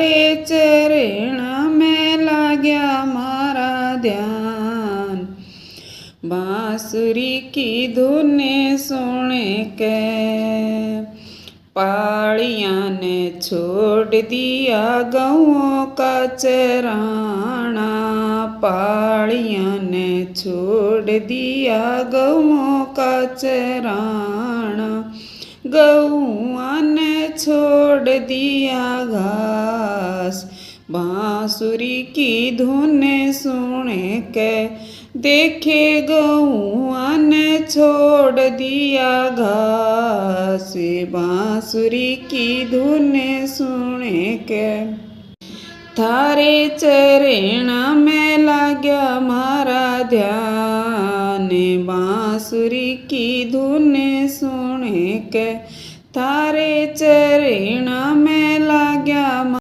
थारे चरण में लाग्या मारा ध्यान। बांसुरी की धुन सुन के पालियां ने छोड़ दिया गौओं का चराना। पालियां ने छोड़ दिया गौओं का चराना। गौआ ने छोड़ दिया घास। बांसुरी की धुन सुन के देखे गौआ ने छोड़ दिया घास। बांसुरी की धुन सुन के थारे चरण में लाग्या मारा ध्यान। बांसुरी की धुन सुन के थारे चरण